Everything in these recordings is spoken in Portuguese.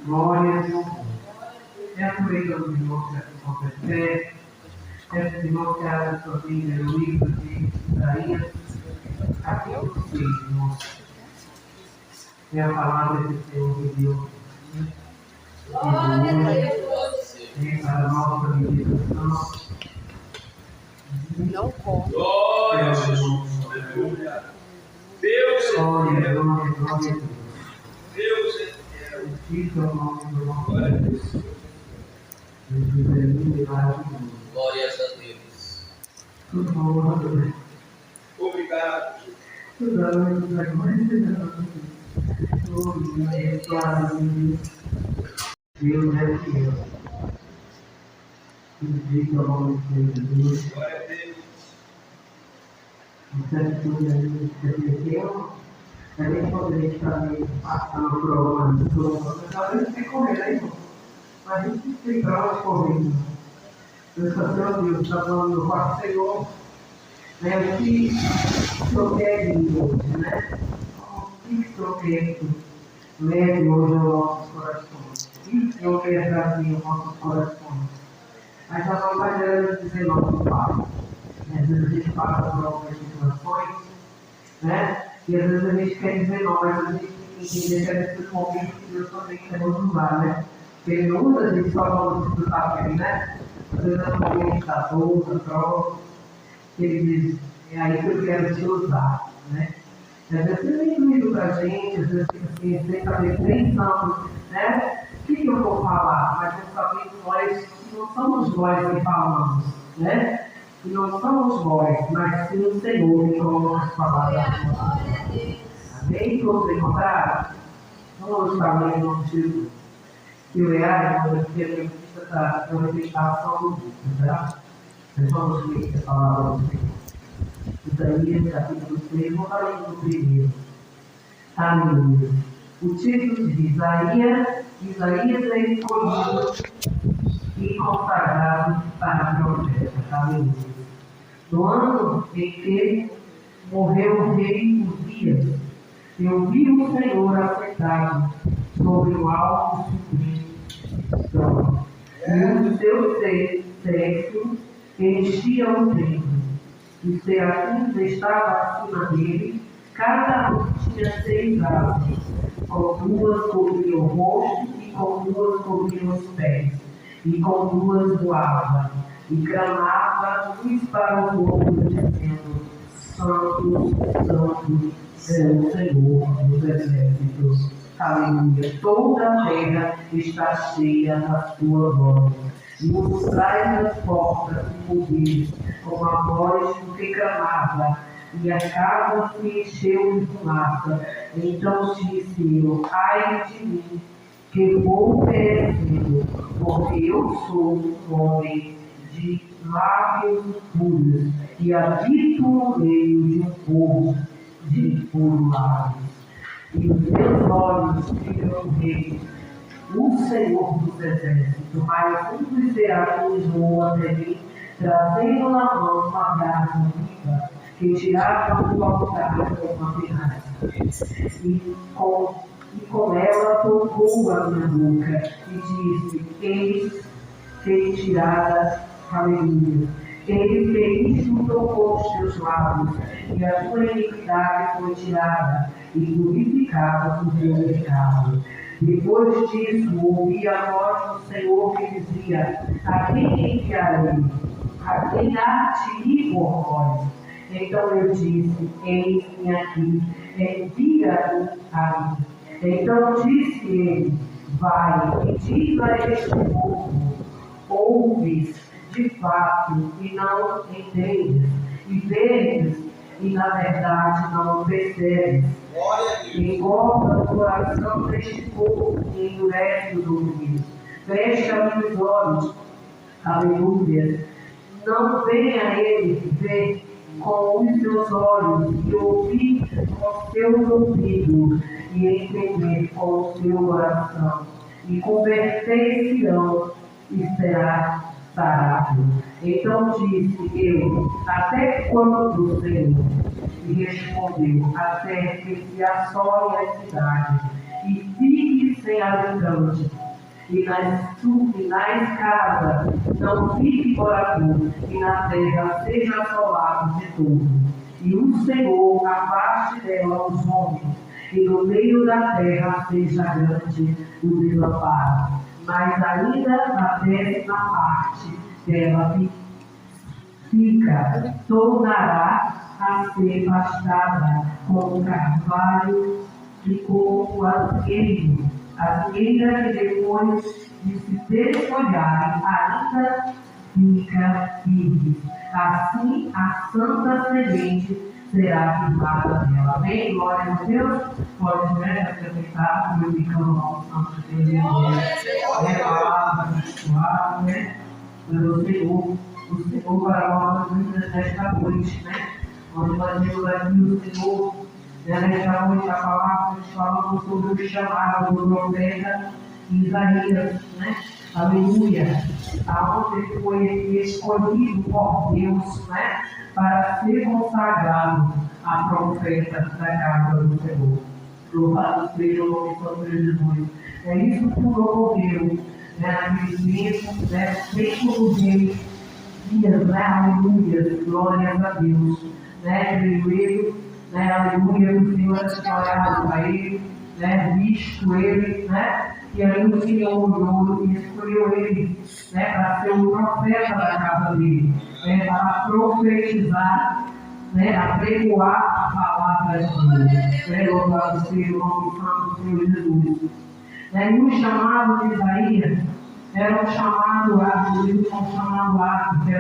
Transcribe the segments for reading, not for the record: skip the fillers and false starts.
glória e honra. Essa leitura do irmão que acontecer, essa irmão que abre sua Bíblia no livro de Isaías, capítulo 6, irmão. É a palavra que Senhor de Deus. Glória a Deus. Para a nossa meditação. Não como. Glória a Jesus. Aleluia. Deus é glória, glória, glória. Deus é Fica o nome do nosso Glória a Deus. Glórias a Deus. Tudo bom, Deus. Obrigado. Tudo bom, Deus é fiel. Fica o nome de Jesus. Glória a Deus. Essas coisas que aconteceu, a gente poderia estar passando por alguma situação, mas a gente tem que correr, né, irmão? Mas a gente tem para onde correr. Eu só tenho Deus, está falando do quarto Senhor, né? O que o Senhor quer de hoje, né? O que o Senhor quer leve hoje aos nossos corações? O que o Senhor quer trazer aos nossos corações? Mas a vontade era de dizer nosso Pai. Às vezes a gente passa por algumas situações, né? E às vezes a gente quer dizer não, mas a gente tem que entender que é nesses momentos que Deus também quer nos usar, né? Porque Ele não usa a gente só quando se está bem, né? Às vezes é um momento da dor, da prova, que Ele diz, é aí que eu quero te usar, né? E às vezes Ele vem doído para a gente, às vezes fica assim, sem saber, pensando, né? O que eu vou falar? Mas não sabemos nós, não somos nós que falamos, né? E não somos nós, mas sim o Senhor que coloca as palavras. Amém? Todos encontraram? Vamos estar lendo no título. E o Leandro, porque a minha vista está na repetição do vídeo, tá? Nós vamos ler essa palavra do Senhor. Isaías, capítulo 6, vamos estar lendo no primeiro. Aleluia. O título de Isaías é escolhido e consagrado para profeta. Aleluia. No ano em que morreu o rei Uzias, eu vi o Senhor assentado sobre o alto sublime trono, e o seu sexo enchia o templo, e os serafins estavam acima dele, cada um tinha 6 asas, com 2 cobriam o rosto e com 2 cobriam os pés, e com 2 voava, e clamava uns para os outros, dizendo: Santo, Santo é o Senhor dos exércitos. Aleluia. Toda a terra está cheia da sua glória. E mostrai as portas de poder, com a voz do que clamava, e a casa se encheu de fumaça. Então disse eu: ai de mim, que vou perecendo, porque eu sou um homem de lábios puros, e habito no meio de um povo de puros lábios. E os meus olhos viram o Rei, o Senhor dos exércitos, mas um dos serafins voou até mim, trazendo na mão uma brasa viva, que tirava do altar com uma ferragem. E com ela tocou a minha boca, e disse: eis que tirada, aleluia. Ele fez isto, tocou os teus lábios, e a tua iniquidade foi tirada, e purificada por teu pecado. Depois disso, ouvi a voz do Senhor que dizia: a quem enviarei? A quem há-te-ir por nós? Então eu disse: eis-me aqui, envia-me a mim. Então disse ele: vai e diz a este povo: ouves de fato e não entendes, e vedes e na verdade não percebes. Engorda o coração deste povo e endurece o ouvido. Fecha os olhos, aleluia. Não venha ele ver com os seus olhos e ouvir com os seus ouvidos e entender com o seu coração e converter-se-ão e será sarado. Então disse eu: até quando, Senhor? E respondeu: até que se assole a cidade e fique sem habitante. E na escada não fique morador, e na terra seja assolado de todo. E o Senhor afaste dela os homens, e no meio da terra seja grande o desamparo. Mas ainda na 10ª parte dela fica, tornará a ser pastada como carvalho e como alqueire. A figueira que depois de se desfolharem ainda fica firme. Assim a santa semente será firmada nela. Amém? Glória a Deus. Pode acrescentar, glorificando o nosso santo Deus. É a palavra abençoada, né? Pelo Senhor. O Senhor para nós nesta noite, né? Onde nós vemos aqui o Senhor. Nesta noite a palavra falando sobre o chamado do profeta Isaías, né? Aleluia. Aonde ele foi escolhido por Deus, né? Para ser consagrado a profeta da casa do Senhor. Louvado seja o nome santo de Jesus. É isso que ocorreu, né? Naquele tempo, né? Tempo do rei Dias, né? Aleluia. Glórias a Deus. Né? Primeiro, né, aleluia, o Senhor tinha olhado para ele, né, visto ele, né, e aí o Senhor olhou e escolheu ele, né, para ser o profeta da casa dele, né, para profetizar, né, apregoar a palavra de Deus, né, louvado seja o nome santo do Senhor Jesus. Né, e o chamado de Isaías era um chamado era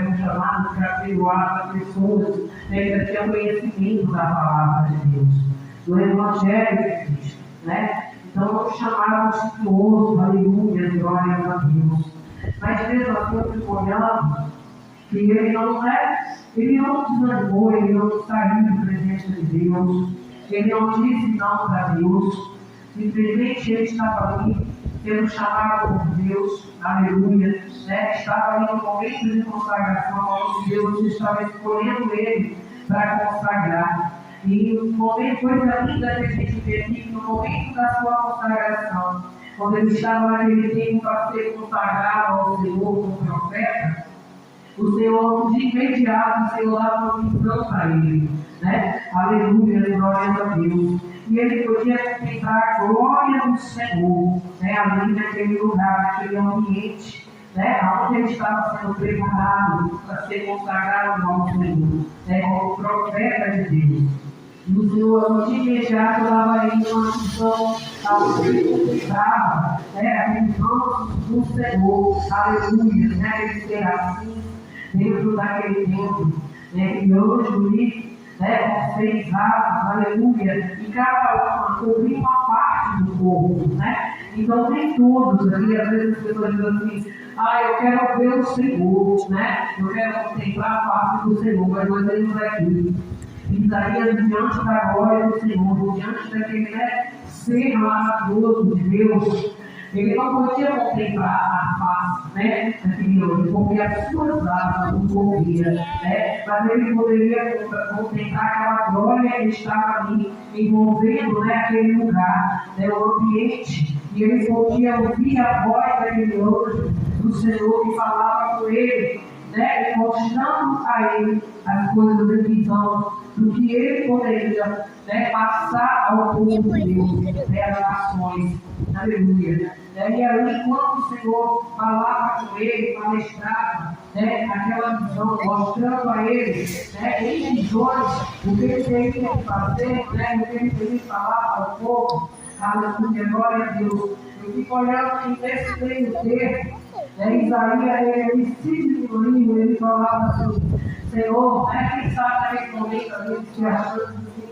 um chamado para apregoar as pessoas, né, que tinham conhecimento da palavra de Deus, do Evangelho de Cristo, né? Então, um chamado espirituoso, aleluia, glória a Deus. Mas mesmo assim, eu fico olhando que ele não desanimou, ele não saiu da presença de Deus, ele não disse não para Deus, simplesmente ele estava ali sendo chamado por Deus, aleluia, né? Estava ali no momento de consagração, onde Deus estava escolhendo ele para consagrar. E o momento, coisa linda que a gente vê aqui, no momento da sua consagração, quando ele estava naquele tempo para ser consagrado ao Senhor como profeta, o Senhor, de imediato, o Senhor dava uma missão para ele, né? Aleluia, glória a Deus. E ele podia contemplar a glória do Senhor, né? Ali naquele lugar, naquele ambiente, né? Onde ele estava sendo preparado para ser consagrado ao Senhor, né? Como profeta de Deus. E o Senhor, de imediato, dava ele uma missão ao que ele contemplava, né? A missão do Senhor, aleluia, né? Ele ser assim, dentro daquele tempo, né? E hoje, ali, né, com 6 asas, aleluia, e cada uma cobria uma parte do corpo, né? Então, nem todos ali, às vezes as pessoas dizem assim, eu quero ver o Senhor, né? Eu quero contemplar a face do Senhor, mas nós vemos aqui, Isaías, diante da glória do Senhor, diante daquele, né, ser maravilhoso de Deus, ele não podia contemplar a face, né, daquele homem, porque as suas asas não cobriam, né, mas ele poderia contemplar aquela glória que estava ali, envolvendo, né, aquele lugar, né, o ambiente, e ele podia ouvir a voz daquele anjo do Senhor que falava com ele, né, e mostrando a ele as coisas da visão, do que ele poderia, né, passar ao povo de Deus, né, as nações. Aleluia. E aí, quando o Senhor falava com ele, palestrava, né, aquela visão, mostrando a ele, né, em visões, o que ele teria que fazer, né, o que ele teria que falar ao povo. Aleluia, glória a Deus. Eu fico olhando que nesse meio termo, né, Isaías, ele se diminuiu, ele falava assim, Senhor, né, quem sabe naquele momento a gente se achando assim,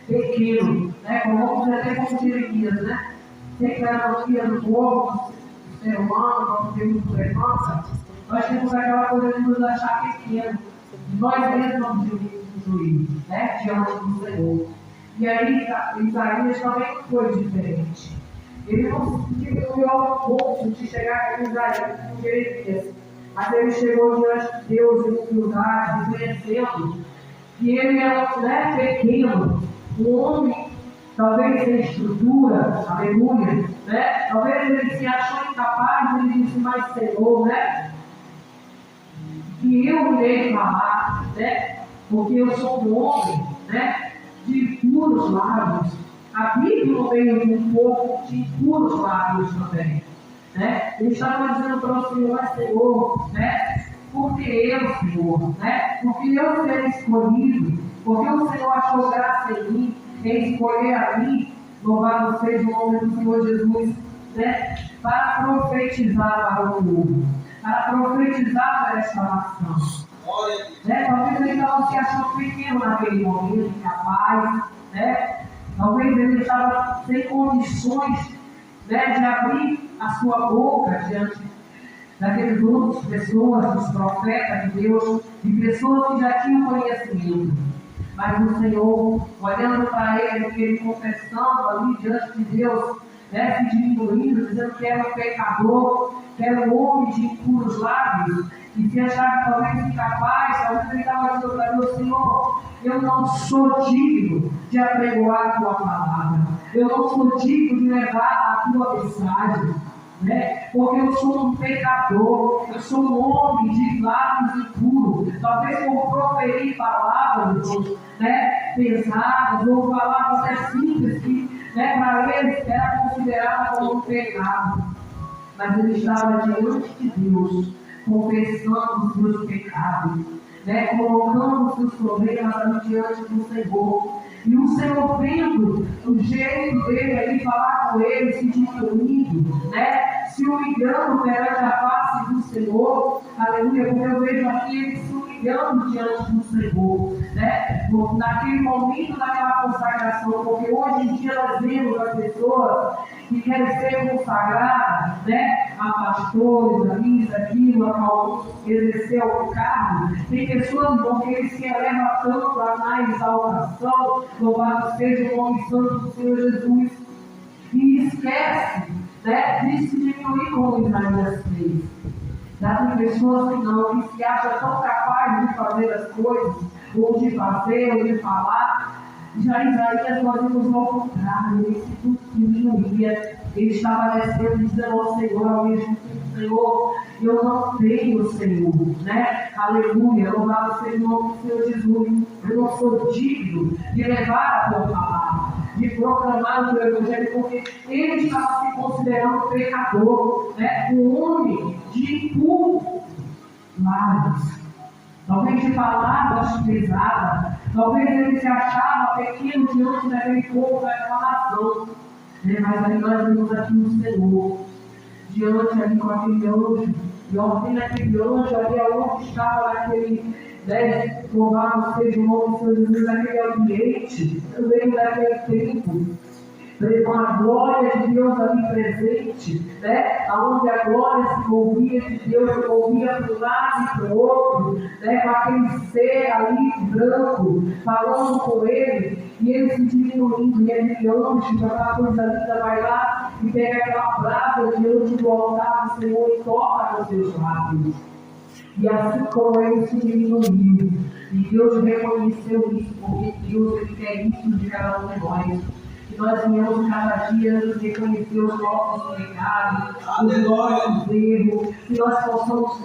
pequeno, né, como até como Jeremias, né? Sempre era o dia do povo, do ser humano, quando temos levanta, nós temos aquela coisa de nos achar pequeno, nós mesmos nos diminuir, né, diante do Senhor. E aí, Isaías também foi diferente. Ele não se diminuiu ao ponto de chegar com Isaías como Jeremias, mas ele chegou diante de Deus em humildade, reconhecendo que ele era, né, pequeno, um homem talvez sem estrutura, aleluia, né? Talvez ele se achou incapaz, ele disse, mas Senhor, né? Que eu irei falar, né? Porque eu sou um homem, né? De puros lábios. A Bíblia no meio de um povo de puros lábios também, né? Ele estava dizendo para o Senhor, mas Senhor, né? Porque eu, Senhor, né? Porque eu serei escolhido, porque o Senhor achou graça em mim, em escolher a mim, louvado seja o nome do Senhor Jesus, né? Para profetizar para o povo, para profetizar para esta nação. Né? Talvez ele estava se achando pequeno naquele momento, incapaz, né? Talvez ele estava sem condições, né, de abrir a sua boca diante daqueles outros pessoas, dos profetas de Deus, de pessoas que já tinham conhecimento. Mas o Senhor, olhando para ele confessando ali diante de Deus, né, se diminuindo, dizendo que era um pecador, que era um homem de impuros lábios, e se achava talvez incapaz, talvez ele estava dizendo para Deus, Senhor, eu não sou digno de apregoar a tua palavra, eu não sou digno de levar a tua mensagem, né? Porque eu sou um pecador, eu sou um homem de lábios impuros, talvez por proferir palavras, né, pesadas, ou palavras até simples, que, né, para eles era considerada como um pecado, mas ele estava diante de Deus, confessando os seus pecados, né, colocando os seus problemas ali diante do Senhor. E o Senhor vendo o jeito dele ali falar com ele, se diminuindo, né, se humilhando perante a face do Senhor, aleluia, porque eu vejo aqui ele se humilhando diante do Senhor, né, naquele momento daquela consagração, porque hoje em dia nós vemos as pessoas que querem ser consagradas, né, a pastores, a isso, aquilo, a exercer o cargo. Tem pessoas, irmão, que eles se elevam tanto na exaltação, louvado seja o nome santo do Senhor Jesus, e esquece, né, de se diminuir como Isaías fez. Já tem pessoas que não, que se acham tão capazes de fazer as coisas, ou de fazer, ou de falar. Já Isaías, nós vimos ao contrário, ele se diminuía, ele estava descendo e dizendo ao Senhor, ao mesmo tempo, Senhor, eu não tenho, Senhor, né? Aleluia, louvado seja o nome do Senhor Jesus, eu não sou digno de levar a tua palavra, de proclamar o teu evangelho, porque ele estava se considerando pecador, né? Um homem de impuros lábios. Talvez de palavras pesadas, talvez ele se achava pequeno diante daquele povo, daquela nação, né? Mas aí nós vemos aqui o Senhor, diante ali com aquele anjo, e ordena aquele anjo ali aonde estava naquele, né, louvado seja o nome do Senhor Jesus, naquele ambiente, no meio daquele tempo, com a glória de Deus ali presente, né? Onde a glória se movia de Deus, se movia para um lado e para o outro, né? Com aquele ser ali branco, falando com ele, e ele se diminuindo, e aquele anjo, com aquela coisa linda, vai lá e pega aquela brasa diante do altar do Senhor e toca nos seus lábios. E assim como ele se diminuiu, e Deus reconheceu isso, porque Deus ele quer isso de cada um de nós. Que nós venhamos cada dia reconhecer os nossos pecados, os nossos erros, que nós possamos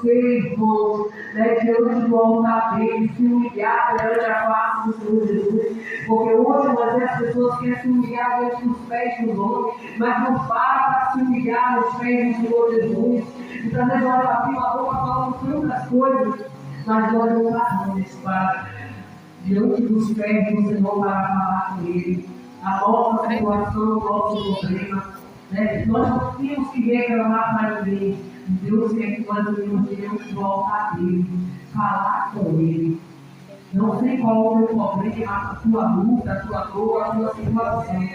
ser irmãos, né, diante do altar dele, se humilhar perante a face do Senhor Jesus, porque hoje nós vemos as pessoas que querem se humilhar diante dos pés dos homens, mas não para se humilhar nos pés do Senhor Jesus, e talvez nós abrimos a boca falando tantas coisas, mas nós não paramos para diante dos pés do Senhor para falar com ele. A nossa situação, o nosso problema, né? Nós não temos que reclamar para ninguém. Deus quer que nós venhamos do altar dele, falar com ele. Não sei qual é o teu problema, a tua luta, a tua dor, a tua situação.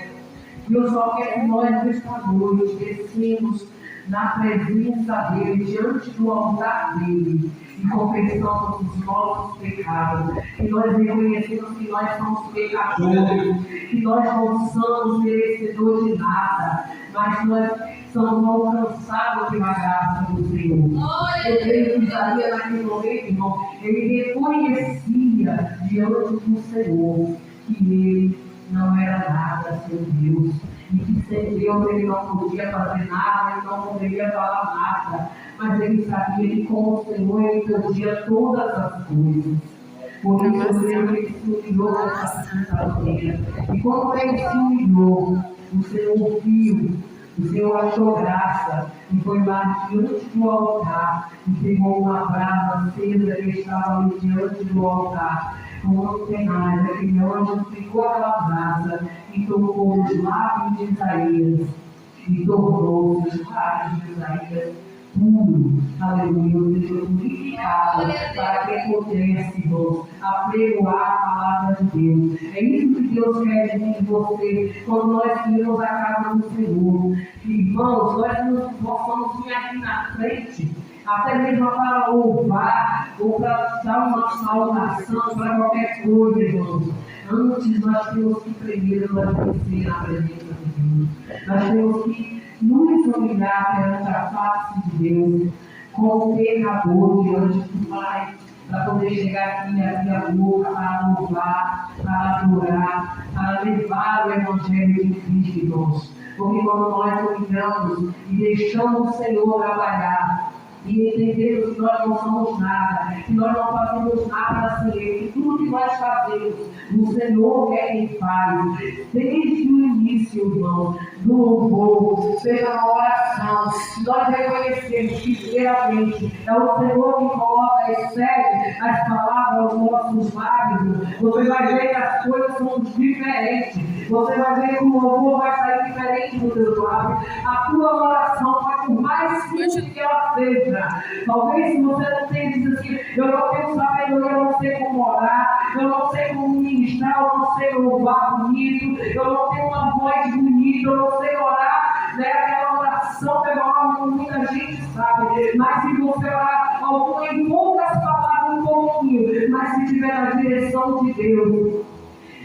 Eu só quero que nós, nesta noite, descemos na presença dele, diante do altar dele, e confessamos os nossos pecados, e nós reconhecemos que nós somos pecadores, que nós não somos merecedores de nada, mas nós somos alcançados pela graça do Senhor. Eu creio que Isaías naquele momento, irmão, ele reconhecia diante do Senhor que ele não era nada sem Deus. E que sem Deus ele não podia fazer nada, ele não poderia falar nada. Mas ele sabia que com o Senhor ele podia todas as coisas. Por isso ele se humilhou nessa sexta-feira. E quando ele se humilhou, o Senhor viu, o Senhor achou graça e foi lá diante do altar e pegou uma brasa acesa que estava ali diante do altar. Com um cenário, aquele anjo pegou aquela brasa e tocou os lábios de Isaías e tornou-se os lábios de Isaías puro, aleluia, Deus purificado, para que pudesse, irmãos, apregoar a palavra de Deus. É isso que Deus quer de mim e de você, quando nós viemos à casa do Senhor. Irmãos, nós não possamos vir aqui na frente, até mesmo para louvar, ou para dar uma saudação, para qualquer coisa, irmãos. Antes nós temos que primeiro nós conhecer a presença de Deus. Nós temos que nos humilhar perante a face de Deus, como pecador diante do Pai, para poder chegar aqui e abrir a boca para louvar, para adorar, para levar o Evangelho de Cristo, irmãos. Porque quando nós humilhamos e deixamos o Senhor trabalhar, e entendemos que nós não somos nada, que nós não fazemos nada sem Ele, que tudo que nós fazemos, o Senhor é quem faz. Desde o início, irmão, do louvor, seja na oração, nós reconhecemos que, primeiramente, é o Senhor que coloca e segue as palavras aos nossos lábios. Você vai ver que as coisas são diferentes. Você vai ver que o louvor vai sair diferente do teu lábio. A tua oração vai por mais simples que ela seja. Talvez se você não tenha dito assim, eu não tenho sabedoria, eu não sei como orar, eu não sei como ministrar, eu não sei louvar bonito, eu não tenho uma voz bonita, eu não sei orar, né? Aquela oração que muita gente sabe, mas se você orar em poucas palavras, um pouquinho, mas se tiver na direção de Deus,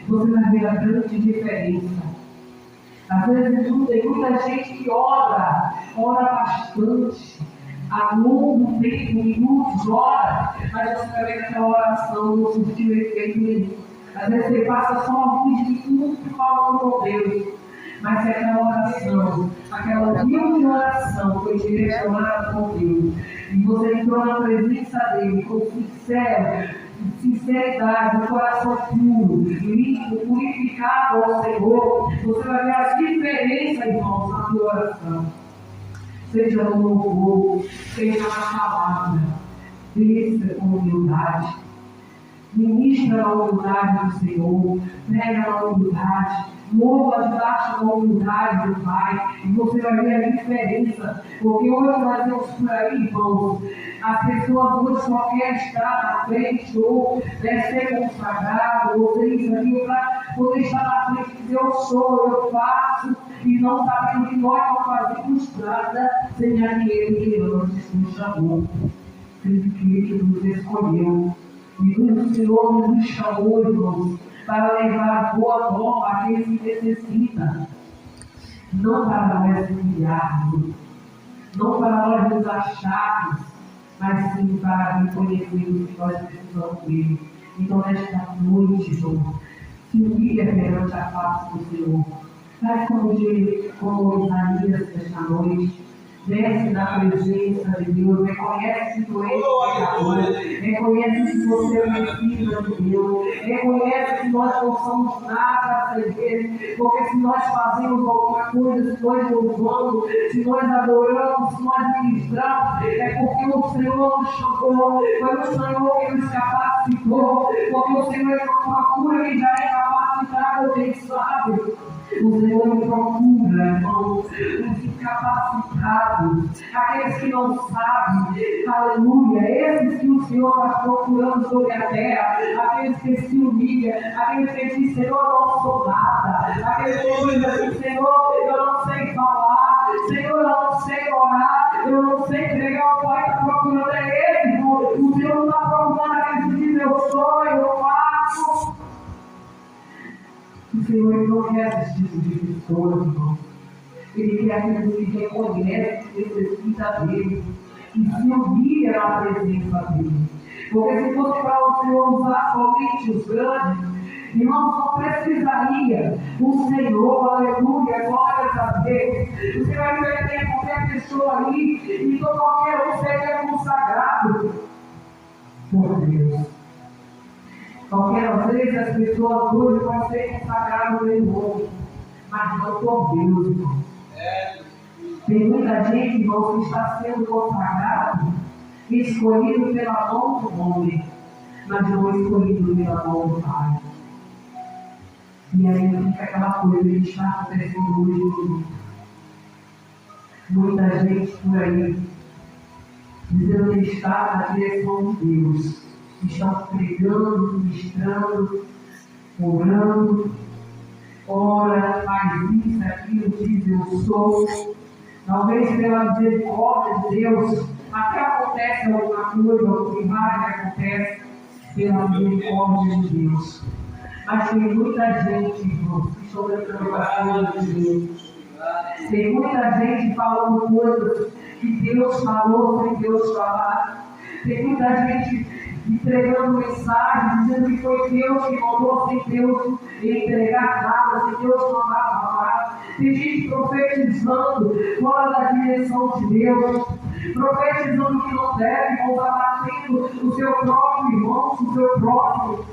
você vai ver a grande diferença. Às vezes tem muita gente que ora bastante, há longo tempo, minutos, horas, mas você vai ver que aquela oração não surtiu efeito nenhum. Às vezes você passa só alguns minutos falando com Deus, mas se aquela oração, aquela humilde oração foi direcionada com Deus, e você entrou na presença dele com sinceridade, um coração puro, limpo, purificado ao Senhor, você vai ver a diferença, irmãos, na tua oração. Seja no louvor, seja na palavra, desça com humildade, ministra na humildade do Senhor, prega na humildade, louva debaixo da humildade do Pai, e você vai ver a diferença, porque hoje nós temos por aí, irmãos, as pessoas hoje só querem estar na frente, ou ser consagrado, ou ser isso aqui, para poder estar na frente e dizer, eu sou, eu faço, e não sabendo que nós não fazemos nada sem aquele que antes nos chamou, sem aquele que nos escolheu. E o Senhor nos chamou, irmãos, para levar boa nova àqueles que necessitam, não para nós humilharmos, não para nós nos acharmos, mas sim para reconhecermos que nós precisamos dele. Então, nesta noite, Senhor, se humilha perante a face do Senhor. Faz como Isaías nesta noite. Desce na presença de Deus, reconhece que tu és pecador, reconhece que você precisa de Deus, reconhece que nós não somos nada sem Ele, porque se nós fazemos alguma coisa, se nós louvamos, se nós adoramos, se nós ministramos, é porque o Senhor nos chamou, foi o Senhor que nos capacitou, porque o Senhor não procura quem já é capacitado, quem sabe. O Senhor me procura, irmãos, os incapacitados, aqueles que não sabem, aleluia, esses que o Senhor está procurando sobre a terra, aqueles que se humilham, aqueles que dizem, Senhor, eu não sou nada, aqueles que dizem assim, Senhor, eu não sei falar, Senhor, eu não sei orar, eu não sei pregar, o Pai está procurando esse, o Senhor não está procurando aqueles que dizem, eu sou, eu faço. O Senhor não quer esse tipo de pessoas, irmãos. Ele quer aqueles que reconhecem que necessita dele e se humilha na presença dele. Porque se fosse para o Senhor usar somente os grandes, Irmãos, não precisaria o Senhor, aleluia, glórias a Deus. Você vai ver que qualquer pessoa ali, e qualquer um seja consagrado por Deus. Qualquer vez as pessoas hoje vão ser consagradas pelo outro, mas não por Deus, irmão. Tem muita gente, irmão, que está sendo consagrado, escolhido pela mão do homem, mas não escolhido pela mão do Pai. E aí fica aquela coisa que está acontecendo hoje no mundo. Muita gente por aí, dizendo que está na direção de Deus. Estão pregando, ministrando, orando, ora, faz isso, aquilo, diz eu sou. Talvez pela misericórdia de Deus, até acontece alguma coisa, algum milagre acontece pela misericórdia de Deus. Mas tem muita gente, irmãos, que estão lembrando as coisas de Deus. Tem muita gente falando coisas que Deus falou sem Deus falar. Tem muita gente entregando mensagens, dizendo que foi Deus que mandou sem Deus entregar nada, sem Deus mandar falar. Tem gente profetizando fora da direção de Deus, profetizando que não deve, ou abatendo o seu próprio irmão, o seu próprio.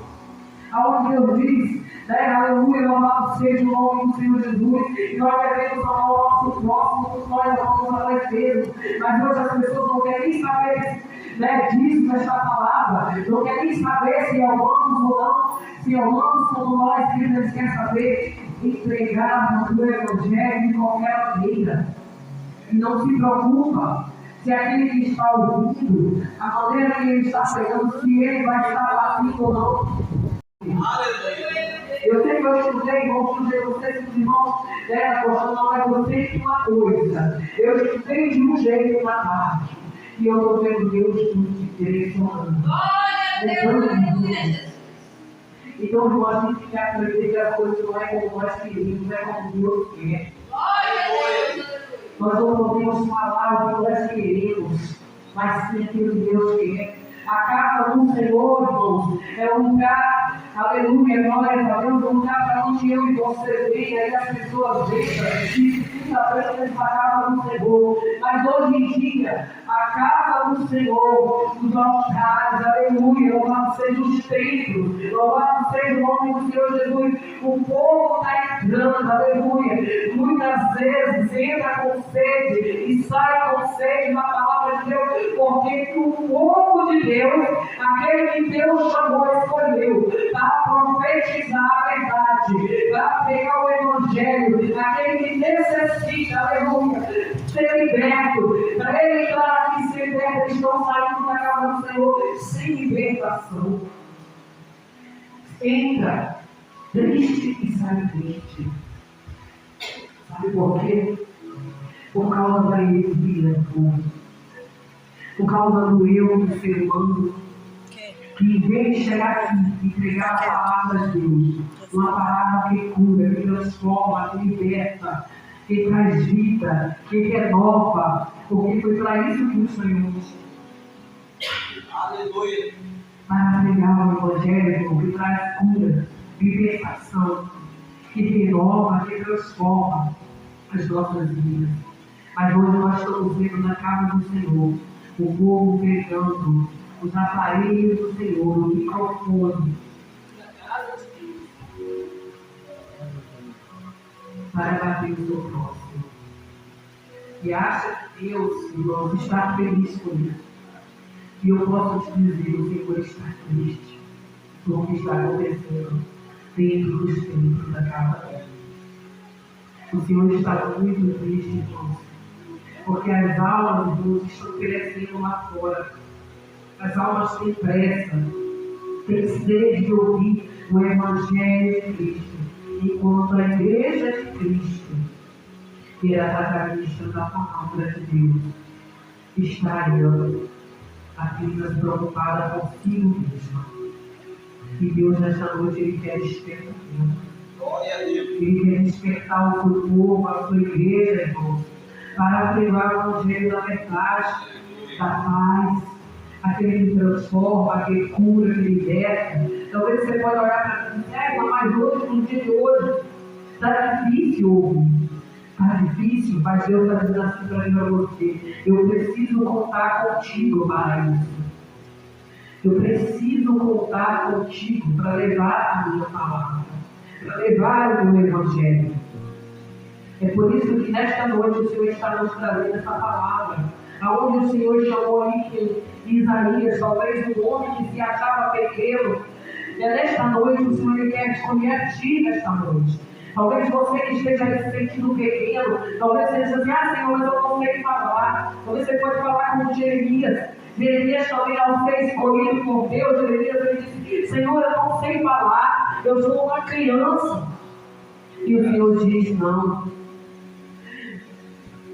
Aonde Deus diz, né, aleluia, louvado seja o nome do Senhor Jesus, e nós devemos amar o nosso próximo, como nós amamos a nós mesmos. Mas hoje as pessoas não querem nem saber, né, disso, desta palavra, não querem nem saber se amamos ou não, se amamos como nós, que eles querem saber, entregar o Evangelho de qualquer maneira. E não se preocupa se aquele que está ouvindo, a maneira que ele está pregando, se ele vai estar batendo ou não. Eu sei que eu estudei, vocês, os irmãos, não é vocês uma coisa. Eu estudei de um jeito na tarde. E eu estou vendo Deus direcionando. Então, irmão, a gente tem que acreditar que as coisas não é como nós queremos, não é como Deus quer. Nós não podemos falar o que nós queremos, mas sim aquilo que Deus quer. A casa do Senhor, irmãos, é um lugar, aleluia, glória a Deus, um lugar para onde eu e você vêm, aí as pessoas deixam e se sabendo a casa do Senhor. Mas hoje em dia, a casa do Senhor, os altares, aleluia, louvado seja os templos, louvado seja o nome do Senhor Jesus, o povo está entrando, aleluia. Muitas vezes entra com sede e sai com sede na palavra de Deus, porque o povo de Deus, aquele que Deus chamou, escolheu para profetizar a verdade, para pregar o Evangelho, aquele que necessita, aleluia, ser liberto, para ele entrar aqui ser liberto, eles estão saindo da casa do Senhor sem libertação. Entra, triste e sai triste. Sabe por quê? Por causa da heresia do povo. Por causa do eu do ser humano, que em vez de chegar aqui e pregar a palavra de Deus, uma palavra que cura, que transforma, que liberta, que traz vida, que renova, porque foi para isso que o Senhor nos aleluia, para pregar o Evangelho, que traz cura, libertação, que renova, que transforma as nossas vidas. Mas hoje nós estamos vendo na casa do Senhor o povo pegando os aparelhos do Senhor, o microfone, para bater o seu próximo. E acha que Deus, irmãos, está feliz com isso. E eu posso te dizer, o Senhor está triste com o que está acontecendo dentro dos templos da casa dele. O Senhor está muito triste, irmãos, porque as almas de Deus estão crescendo lá fora. As almas têm pressa, têm sede de ouvir o Evangelho de Cristo, enquanto a Igreja de Cristo, que é a protagonista da palavra de Deus, está aí, apenas preocupada consigo mesma. E Deus, nesta noite, Ele quer despertar. Ele quer despertar o seu povo, a sua igreja, irmãos, para pregar o Evangelho da verdade, da paz, aquele que transforma, aquele que cura, que liberta. Talvez você pode olhar para mim e dizer, reza, mas hoje, no dia de hoje, está difícil ouvir. Está difícil, mas Deus está dizendo assim para mim, para você. Eu preciso contar contigo para isso. Eu preciso contar contigo para levar a minha palavra, para levar o meu evangelho. É por isso que nesta noite o Senhor está nos trazendo essa palavra. Aonde o Senhor chamou ali que Isaías, talvez um homem que se achava pequeno. E nesta noite o Senhor quer escolher a ti nesta noite. Talvez você que esteja se sentindo pequeno, talvez você diga assim, Senhor, mas eu não sei falar. Talvez você pode falar como Jeremias. Jeremias também, ao ser escolhido por Deus, Jeremias ele disse, Senhor, eu não sei falar, eu sou uma criança. E o Senhor diz, não.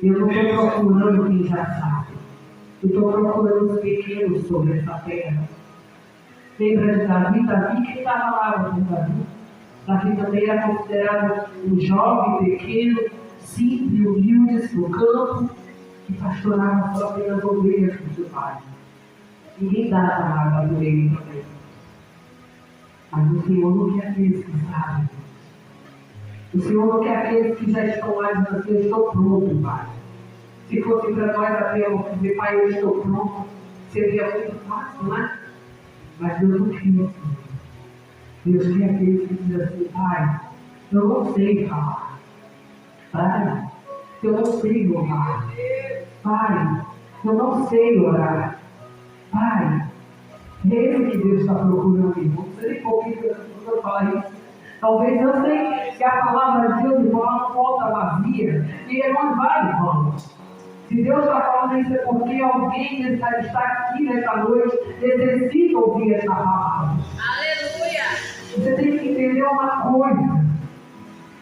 Eu não estou procurando quem já sabe. Eu estou procurando os pequenos sobre essa terra. Lembra de Davi? Davi, quem estava lá com Davi? Davi também era considerado um jovem, pequeno, simples, humilde, no campo, que pastorava só pelas ovelhas do seu pai. Ninguém dava nada por ele também. Mas o Senhor não quer aqueles que sabem. O Senhor não quer aqueles que já estão lá dizendo assim, eu estou pronto, Pai. Se fosse para nós apenas dizer, Pai, eu estou pronto, seria muito fácil, né? Mas Deus não quer assim. Deus quer aqueles que dizem assim, Pai, eu não sei falar. Pai, eu não sei louvar. Pai, eu não sei orar. Pai, é esse que Deus está procurando em você. Nem pouquinho que eu falar isso. Talvez eu sei que a palavra de Deus não volta vazia e ele não vai em vão. Se Deus está falando isso é porque alguém está aqui nesta noite necessita ouvir essa palavra. Aleluia! Você tem que entender uma coisa.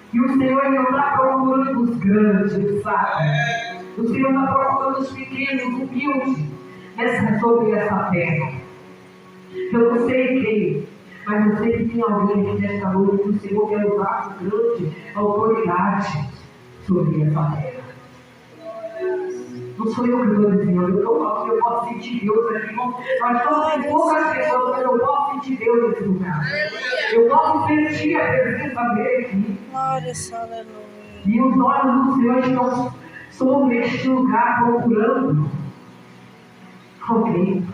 Que o Senhor não está procurando os grandes, sabe? O Senhor está procurando os pequenos, humildes, sobre essa terra. Eu não sei quem, mas eu sei que tem alguém aqui nesta noite que o Senhor quer usar com grande autoridade sobre essa terra. Não sou eu que estou dizendo, eu estou falando que eu posso sentir Deus aqui. Nós estamos em poucas pessoas, mas eu posso sentir Deus nesse lugar. Eu posso sentir a presença dele aqui. E os olhos do Senhor estão sobre este lugar procurando alguém.